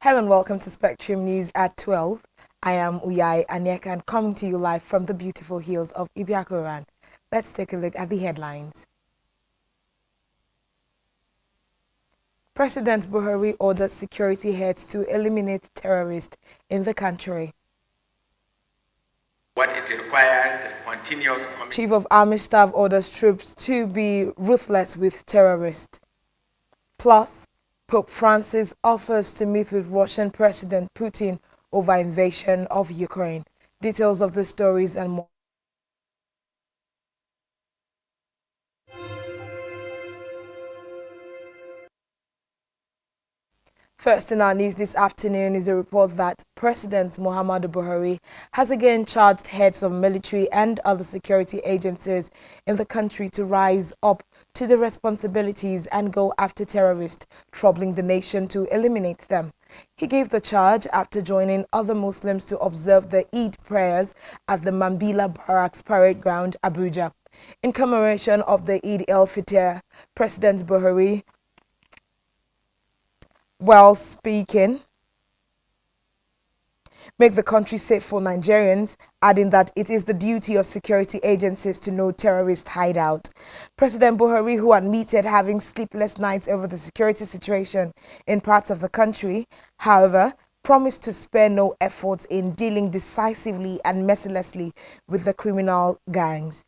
Hello and welcome to Spectrum News at 12. I am Uyai Anyeka and coming to you live from the beautiful hills of Ibiakuran. Let's take a look at the headlines. President Buhari orders security heads to eliminate terrorists in the country. What it requires is continuous. Chief of Army Staff orders troops to be ruthless with terrorists. Plus, Pope Francis offers to meet with Russian President Putin over invasion of Ukraine. Details of the stories and more. First in our news this afternoon is a report that President Muhammadu Buhari has again charged heads of military and other security agencies in the country to rise up to the responsibilities and go after terrorists troubling the nation to eliminate them. He gave the charge after joining other Muslims to observe the Eid prayers at the Mambila Barracks Parade Ground, Abuja. In commemoration of the Eid el-Fitr, President Buhari, while speaking, make the country safe for Nigerians, adding that it is the duty of security agencies to know terrorist hideout. President Buhari, who admitted having sleepless nights over the security situation in parts of the country, however, promised to spare no efforts in dealing decisively and mercilessly with the criminal gangs.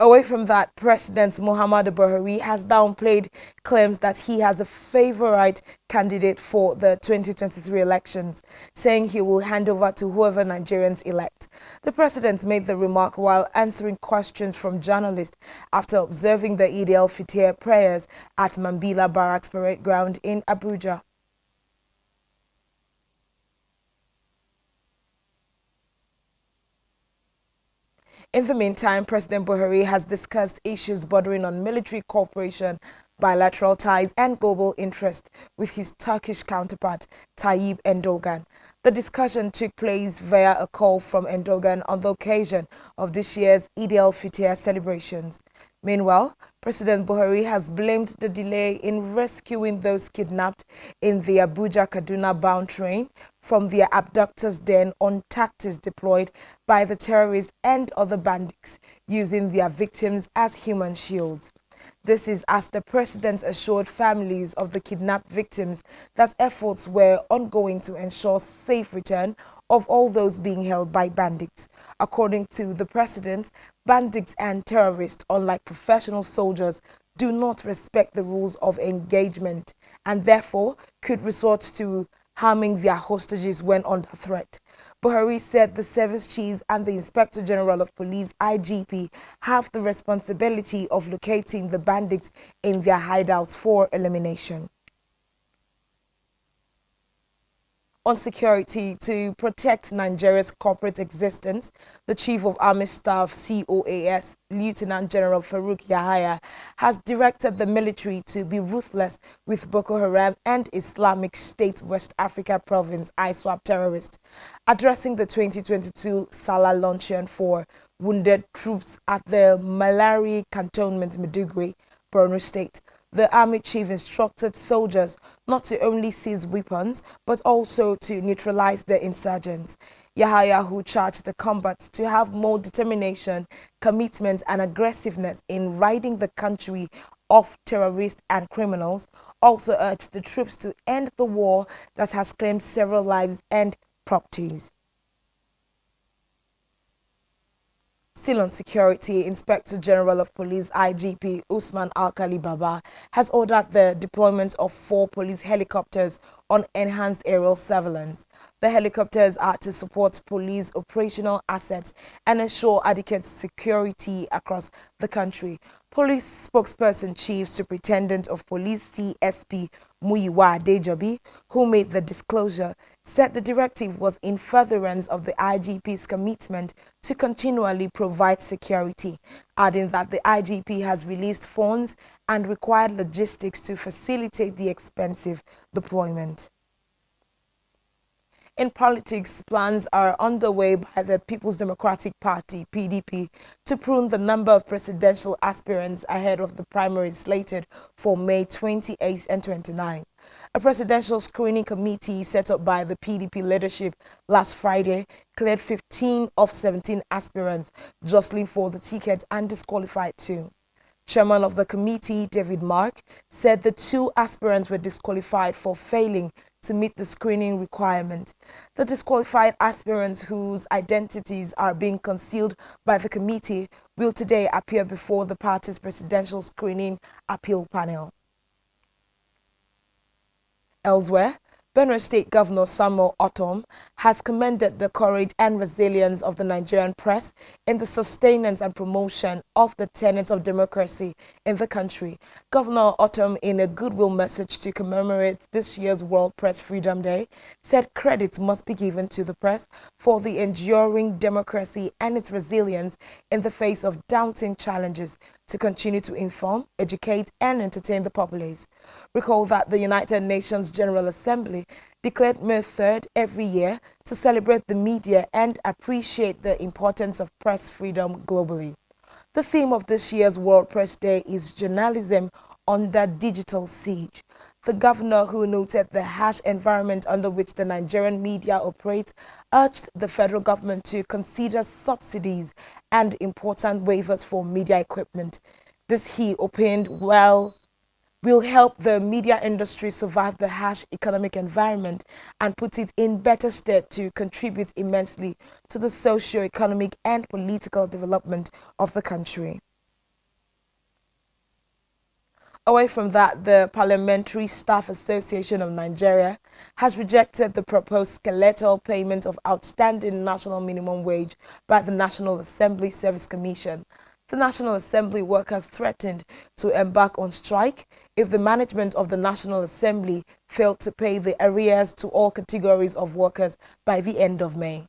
Away from that, President Muhammadu Buhari has downplayed claims that he has a favorite candidate for the 2023 elections, saying he will hand over to whoever Nigerians elect. The president made the remark while answering questions from journalists after observing the Eid el-Fitr prayers at Mambila Barracks Parade Ground in Abuja. In the meantime, President Buhari has discussed issues bordering on military cooperation, bilateral ties and global interest with his Turkish counterpart, Tayyip Erdogan. The discussion took place via a call from Erdogan on the occasion of this year's Eid el-Fitr celebrations. Meanwhile, President Buhari has blamed the delay in rescuing those kidnapped in the Abuja-Kaduna-bound train from their abductors' den on tactics deployed by the terrorists and other bandits, using their victims as human shields. This is as the president assured families of the kidnapped victims that efforts were ongoing to ensure safe return of all those being held by bandits. According to the president, bandits and terrorists, unlike professional soldiers, do not respect the rules of engagement and therefore could resort to harming their hostages when under threat. Buhari said the service chiefs and the Inspector General of Police IGP have the responsibility of locating the bandits in their hideouts for elimination. On security, to protect Nigeria's corporate existence, the Chief of Army Staff, COAS, Lieutenant General Farouk Yahaya, has directed the military to be ruthless with Boko Haram and Islamic State West Africa Province ISWAP terrorists. Addressing the 2022 Salah luncheon for wounded troops at the Malari Cantonment, Maiduguri, Borno State, the Army Chief instructed soldiers not to only seize weapons, but also to neutralize the insurgents. Yahaya, who charged the combat to have more determination, commitment and aggressiveness in ridding the country of terrorists and criminals, also urged the troops to end the war that has claimed several lives and properties. Still on security, Inspector General of Police IGP Usman Alkali Baba has ordered the deployment of 4 police helicopters on enhanced aerial surveillance. The helicopters are to support police operational assets and ensure adequate security across the country. Police spokesperson Chief Superintendent of Police CSP Muyiwa Dejobi, who made the disclosure, said the directive was in furtherance of the IGP's commitment to continually provide security, adding that the IGP has released funds and required logistics to facilitate the expensive deployment. In politics, plans are underway by the People's Democratic Party, PDP, to prune the number of presidential aspirants ahead of the primaries slated for May 28th and 29th. A presidential screening committee set up by the PDP leadership last Friday cleared 15 of 17 aspirants jostling for the ticket and disqualified 2. Chairman of the committee, David Mark, said the 2 aspirants were disqualified for failing to meet the screening requirement. The disqualified aspirants whose identities are being concealed by the committee will today appear before the party's presidential screening appeal panel. Elsewhere, Benue State Governor Samuel Otom has commended the courage and resilience of the Nigerian press in the sustenance and promotion of the tenets of democracy in the country. Governor Otom, in a goodwill message to commemorate this year's World Press Freedom Day, said credit must be given to the press for the enduring democracy and its resilience in the face of daunting challenges to continue to inform, educate, and entertain the populace. Recall that the United Nations General Assembly declared May 3rd every year to celebrate the media and appreciate the importance of press freedom globally. The theme of this year's World Press Day is journalism under digital siege. The governor, who noted the harsh environment under which the Nigerian media operates, urged the federal government to consider subsidies and important waivers for media equipment. This, he opined, will help the media industry survive the harsh economic environment and put it in better stead to contribute immensely to the socio-economic and political development of the country. Away from that, the Parliamentary Staff Association of Nigeria has rejected the proposed skeletal payment of outstanding national minimum wage by the National Assembly Service Commission. The National Assembly workers threatened to embark on strike if the management of the National Assembly failed to pay the arrears to all categories of workers by the end of May.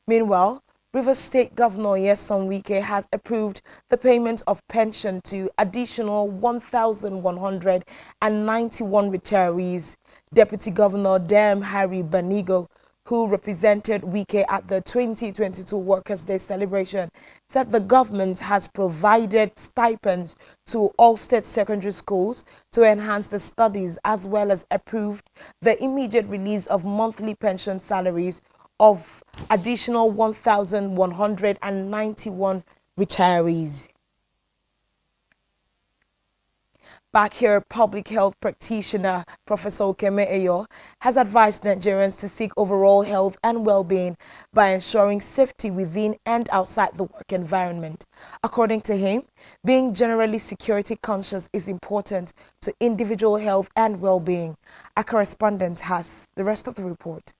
Meanwhile, Rivers State Governor Nyesom Wike has approved the payment of pension to additional 1,191 retirees. Deputy Governor Dem Harry Banigo, who represented Wike at the 2022 Workers' Day celebration, said the government has provided stipends to all state secondary schools to enhance the studies, as well as approved the immediate release of monthly pension salaries of additional 1,191 retirees. Back here, public health practitioner Professor Ukeme Eyo has advised Nigerians to seek overall health and well-being by ensuring safety within and outside the work environment. According to him, being generally security conscious is important to individual health and well-being. Our correspondent has the rest of the report.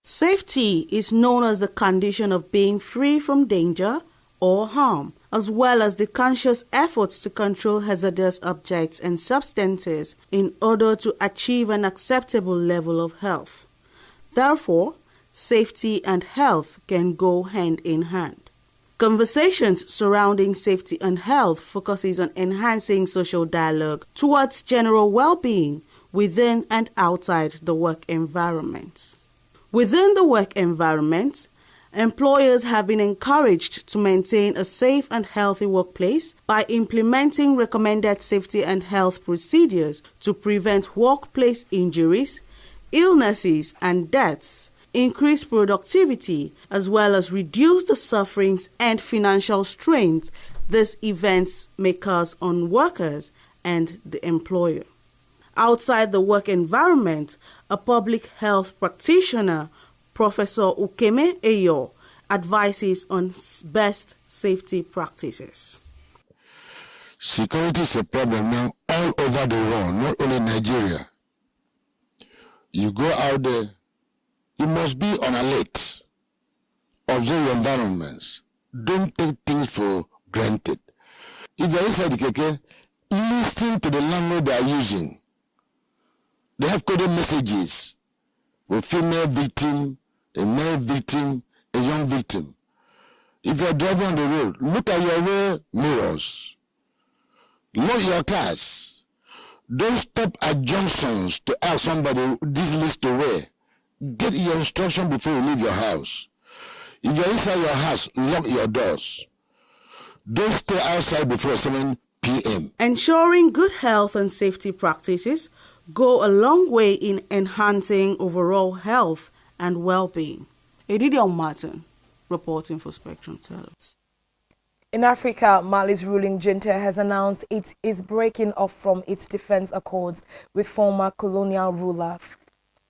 Safety is known as the condition of being free from danger or harm, as well as the conscious efforts to control hazardous objects and substances in order to achieve an acceptable level of health. Therefore, safety and health can go hand in hand. Conversations surrounding safety and health focuses on enhancing social dialogue towards general well-being within and outside the work environment. Within the work environment, employers have been encouraged to maintain a safe and healthy workplace by implementing recommended safety and health procedures to prevent workplace injuries, illnesses, and deaths, increase productivity, as well as reduce the sufferings and financial strains these events may cause on workers and the employer. Outside the work environment, a public health practitioner, Professor Ukeme Eyo, advises on best safety practices. Security is a problem now all over the world, not only Nigeria. You go out there, you must be on alert. Observe your environments. Don't take things for granted. If you're inside the keke, listen to the language they are using. They have coded messages for female victim, a male victim, a young victim. If you're driving on the road, look at your rear mirrors. Load your cars. Don't stop at junctions to ask somebody this list to wear. Get your instruction before you leave your house. If you're inside your house, lock your doors. Don't stay outside before 7 p.m. Ensuring good health and safety practices go a long way in enhancing overall health and well-being. Edidion Martin, reporting for SpectrumTV. In Africa, Mali's ruling junta has announced it is breaking off from its defense accords with former colonial ruler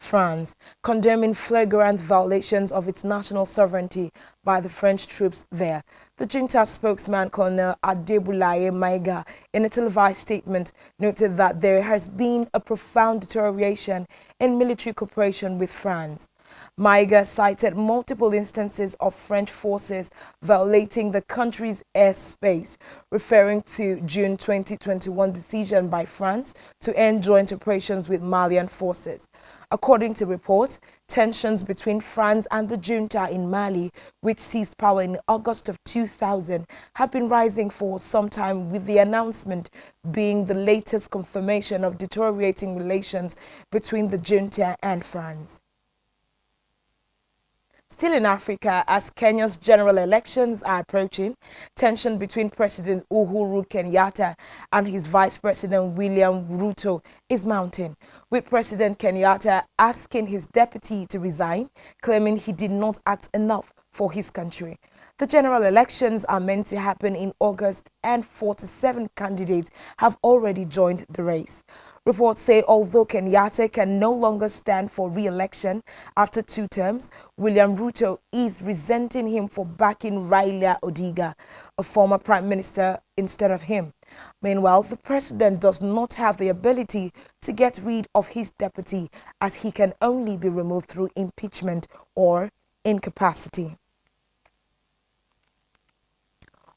France, condemning flagrant violations of its national sovereignty by the French troops there. The junta spokesman, Colonel Adeboulaye Maiga, in a televised statement, noted that there has been a profound deterioration in military cooperation with France. Maiga cited multiple instances of French forces violating the country's airspace, referring to June 2021 decision by France to end joint operations with Malian forces. According to reports, tensions between France and the junta in Mali, which seized power in August of 2000, have been rising for some time, with the announcement being the latest confirmation of deteriorating relations between the junta and France. Still in Africa, as Kenya's general elections are approaching, tension between President Uhuru Kenyatta and his Vice President William Ruto is mounting, with President Kenyatta asking his deputy to resign, claiming he did not act enough for his country. The general elections are meant to happen in August, and 47 candidates have already joined the race. Reports say although Kenyatta can no longer stand for re-election after 2 terms, William Ruto is resenting him for backing Raila Odinga, a former prime minister, instead of him. Meanwhile, the president does not have the ability to get rid of his deputy, as he can only be removed through impeachment or incapacity.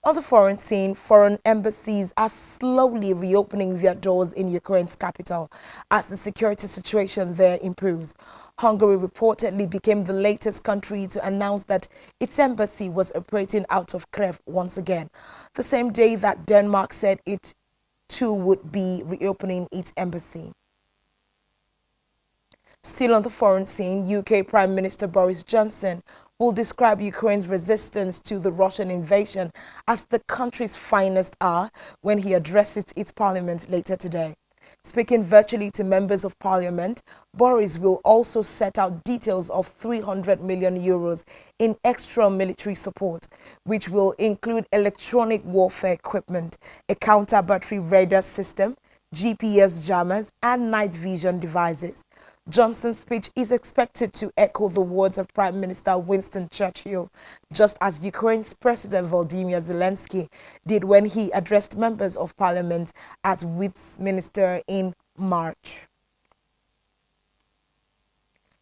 On the foreign scene, foreign embassies are slowly reopening their doors in Ukraine's capital as the security situation there improves. Hungary reportedly became the latest country to announce that its embassy was operating out of Kyiv once again, the same day that Denmark said it too would be reopening its embassy. Still on the foreign scene, UK Prime Minister Boris Johnson will describe Ukraine's resistance to the Russian invasion as the country's finest hour when he addresses its parliament later today. Speaking virtually to members of parliament, Boris will also set out details of 300 million euros in extra military support, which will include electronic warfare equipment, a counter-battery radar system, GPS jammers, and night vision devices. Johnson's speech is expected to echo the words of Prime Minister Winston Churchill, just as Ukraine's President Volodymyr Zelensky did when he addressed members of parliament at Westminster in March.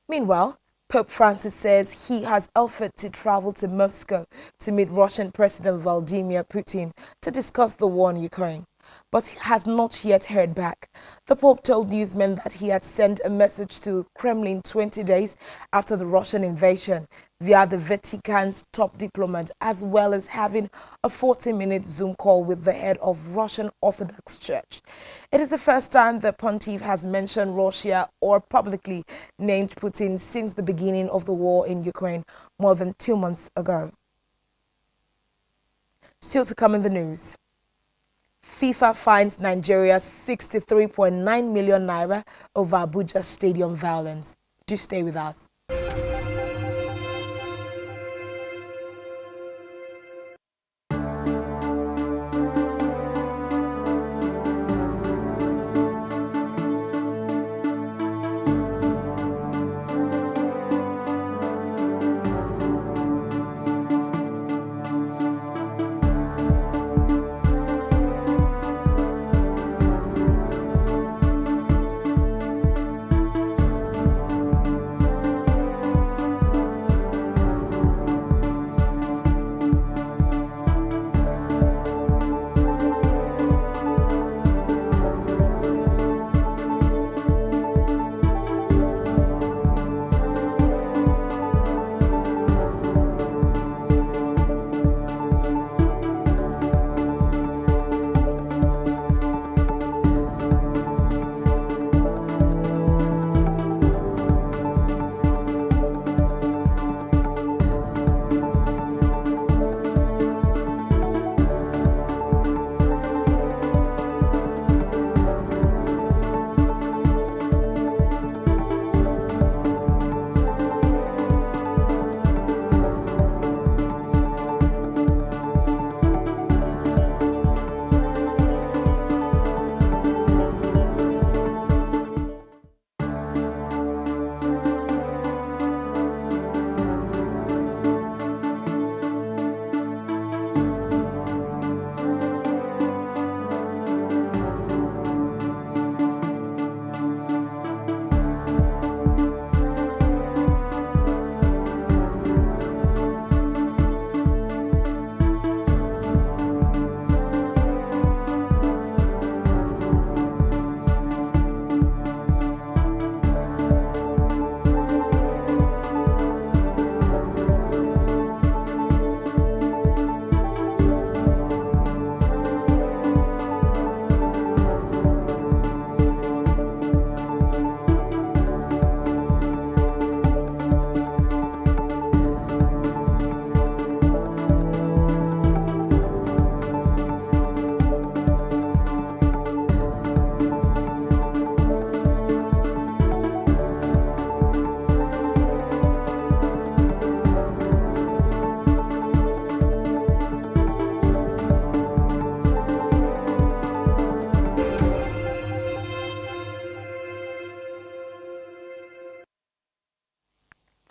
Meanwhile, Pope Francis says he has offered to travel to Moscow to meet Russian President Vladimir Putin to discuss the war in Ukraine, but has not yet heard back. The Pope told newsmen that he had sent a message to Kremlin 20 days after the Russian invasion via the Vatican's top diplomat, as well as having a 40-minute Zoom call with the head of Russian Orthodox Church. It is the first time the pontiff has mentioned Russia or publicly named Putin since the beginning of the war in Ukraine more than 2 months ago. Still to come in the news. FIFA fines Nigeria 63.9 million naira over Abuja stadium violence. Do stay with us.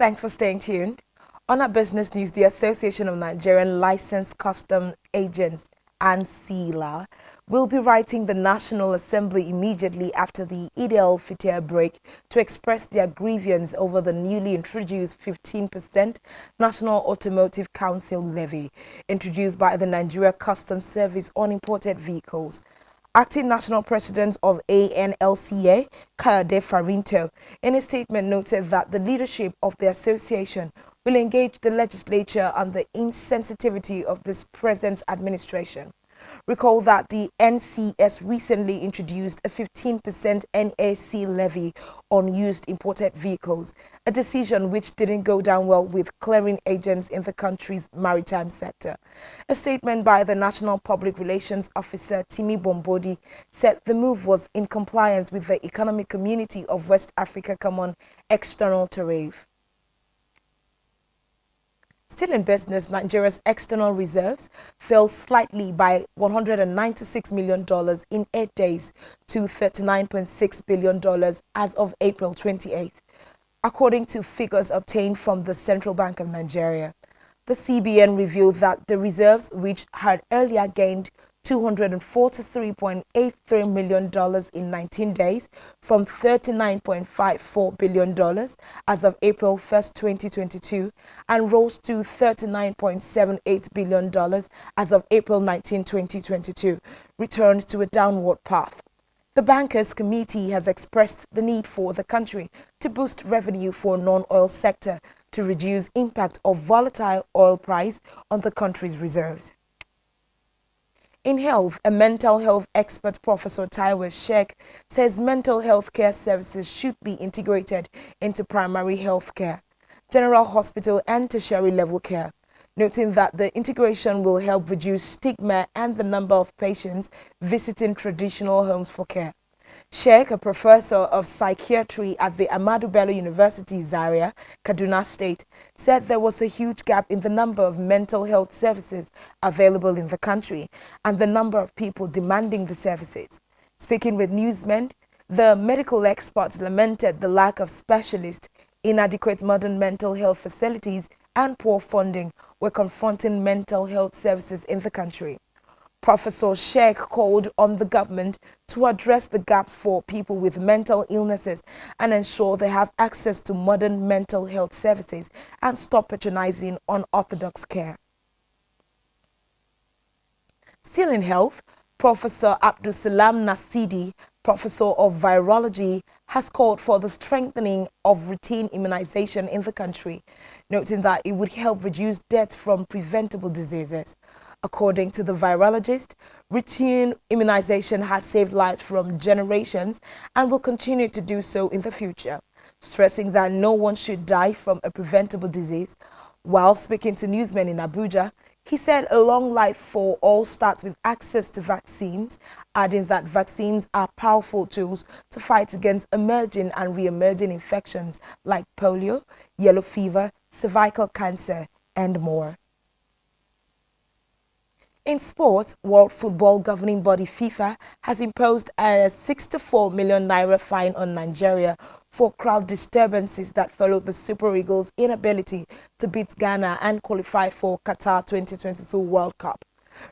Thanks for staying tuned. On our business news, the Association of Nigerian Licensed Custom Agents, ANSELA, will be writing the National Assembly immediately after the Eid al-Fitr break to express their grievance over the newly introduced 15% National Automotive Council levy introduced by the Nigeria Customs Service on imported vehicles. Acting National President of ANLCA, Kayode Farinto, in a statement noted that the leadership of the association will engage the legislature on the insensitivity of this present administration. Recall that the NCS recently introduced a 15% NAC levy on used imported vehicles, a decision which didn't go down well with clearing agents in the country's maritime sector. A statement by the National Public Relations Officer Timi Bombodi said the move was in compliance with the Economic Community of West Africa Common External Tariff. Still in business, Nigeria's external reserves fell slightly by $196 million in 8 days to $39.6 billion as of April 28th, according to figures obtained from the Central Bank of Nigeria. The CBN revealed that the reserves, which had earlier gained $243.83 million in 19 days from $39.54 billion as of April 1st, 2022, and rose to $39.78 billion as of April 19, 2022, returned to a downward path. The Bankers Committee has expressed the need for the country to boost revenue for non-oil sector to reduce impact of volatile oil price on the country's reserves. In health, a mental health expert, Professor Taiwo Sheikh, says mental health care services should be integrated into primary health care, general hospital and tertiary level care, noting that the integration will help reduce stigma and the number of patients visiting traditional homes for care. Sheikh, a professor of psychiatry at the Ahmadu Bello University, Zaria, Kaduna State, said there was a huge gap in the number of mental health services available in the country and the number of people demanding the services. Speaking with newsmen, the medical experts lamented the lack of specialists, inadequate modern mental health facilities, and poor funding were confronting mental health services in the country. Professor Sheikh called on the government to address the gaps for people with mental illnesses and ensure they have access to modern mental health services and stop patronizing unorthodox care. Still in health, Professor Abdulsalam Nasidi, professor of virology, has called for the strengthening of routine immunization in the country, noting that it would help reduce death from preventable diseases. According to the virologist, routine immunization has saved lives from generations and will continue to do so in the future, stressing that no one should die from a preventable disease. While speaking to newsmen in Abuja, he said a long life for all starts with access to vaccines, adding that vaccines are powerful tools to fight against emerging and re-emerging infections like polio, yellow fever, cervical cancer, and more. In sports, World Football Governing Body FIFA has imposed a 64 million naira fine on Nigeria for crowd disturbances that followed the Super Eagles' inability to beat Ghana and qualify for Qatar 2022 World Cup.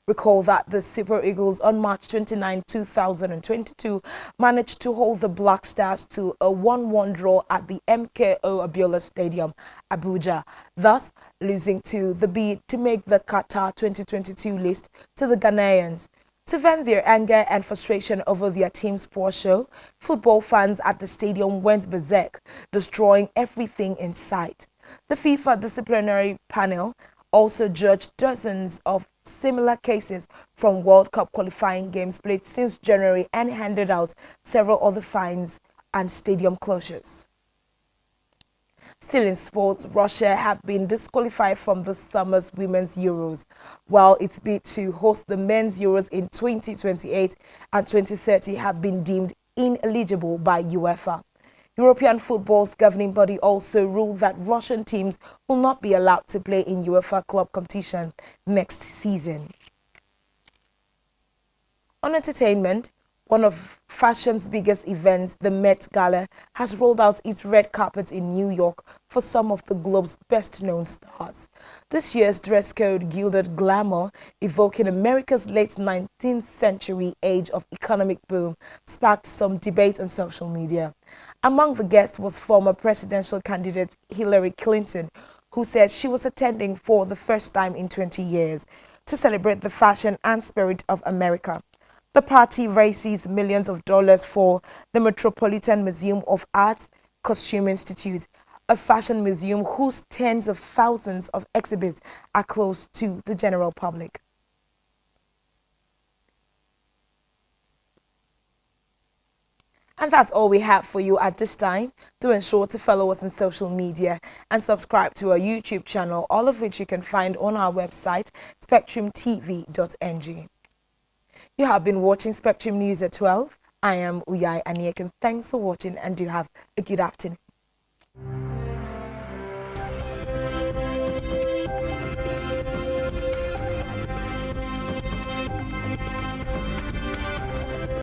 Recall that the Super Eagles on March 29, 2022 managed to hold the Black Stars to a 1-1 draw at the MKO Abiola Stadium, Abuja, thus losing to the bid to make the Qatar 2022 list to the Ghanaians. To vent their anger and frustration over their team's poor show, football fans at the stadium went berserk, destroying everything in sight. The FIFA disciplinary panel also judged dozens of similar cases from World Cup qualifying games played since January and handed out several other fines and stadium closures. Still in sports, Russia have been disqualified from this summer's Women's Euros, while its bid to host the Men's Euros in 2028 and 2030 have been deemed ineligible by UEFA. European football's governing body also ruled that Russian teams will not be allowed to play in UEFA club competition next season. On entertainment, One of fashion's biggest events, the Met Gala, has rolled out its red carpet in New York for some of the globe's best-known stars. This year's dress code gilded glamour, evoking America's late 19th century age of economic boom, sparked some debate on social media. Among the guests was former presidential candidate Hillary Clinton, who said she was attending for the first time in 20 years to celebrate the fashion and spirit of America. The party raises millions of dollars for the Metropolitan Museum of Art Costume Institute, a fashion museum whose tens of thousands of exhibits are closed to the general public. And that's all we have for you at this time. Do ensure to follow us on social media and subscribe to our YouTube channel, all of which you can find on our website, SpectrumTV.ng. You have been watching Spectrum News at 12. I am Uyai Aniek, and thanks for watching, and do have a good afternoon.